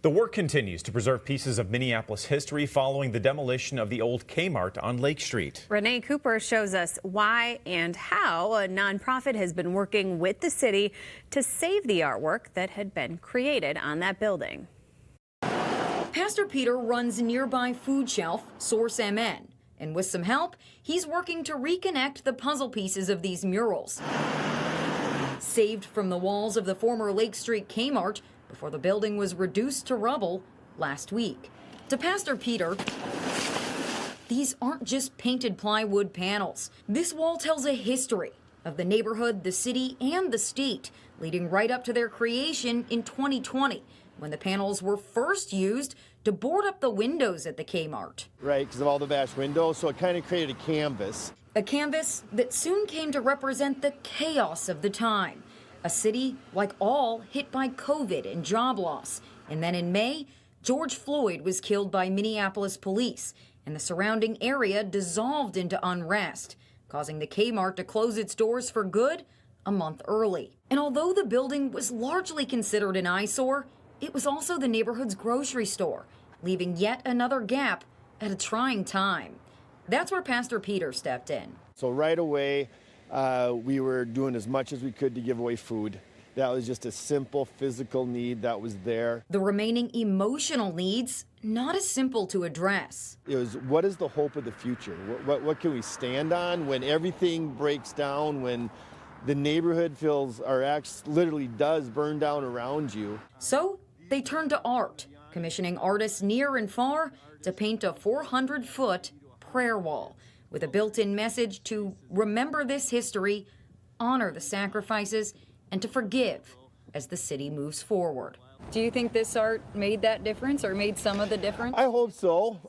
The work continues to preserve pieces of Minneapolis history following the demolition of the old Kmart on Lake Street. Renee Cooper shows us why and how a nonprofit has been working with the city to save the artwork that had been created on that building. Pastor Peter runs nearby food shelf Source MN, and with some help, he's working to reconnect the puzzle pieces of these murals. Saved from the walls of the former Lake Street Kmart before the building was reduced to rubble last week. To Pastor Peter, these aren't just painted plywood panels. This wall tells a history of the neighborhood, the city, and the state, leading right up to their creation in 2020, when the panels were first used to board up the windows at the Kmart. Right, because of all the bashed windows, so it kind of created a canvas. A canvas that soon came to represent the chaos of the time. A city, like all, hit by COVID and job loss. And then in May, George Floyd was killed by Minneapolis police, and the surrounding area dissolved into unrest, causing the Kmart to close its doors for good a month early. And although the building was largely considered an eyesore, it was also the neighborhood's grocery store, leaving yet another gap at a trying time. That's where Pastor Peter stepped in. So right away, we were doing as much as we could to give away food. That was just a simple physical need that was there. The remaining emotional needs, not as simple to address. It was, what is the hope of the future? What can we stand on when everything breaks down, when the neighborhood feels, or actually literally does burn down around you? So they turned to art, commissioning artists near and far to paint a 400-foot prayer wall with a built-in message to remember this history, honor the sacrifices, and to forgive as the city moves forward. Do you think this art made that difference or made some of the difference? I hope so.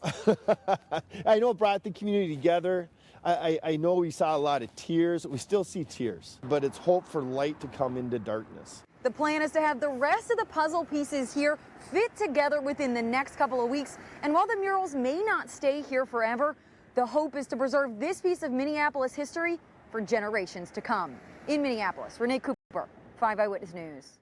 I know it brought the community together. I know we saw a lot of tears. We still see tears, but it's hope for light to come into darkness. The plan is to have the rest of the puzzle pieces here fit together within the next couple of weeks. And while the murals may not stay here forever, the hope is to preserve this piece of Minneapolis history for generations to come. In Minneapolis, Renee Cooper, 5 Eyewitness News.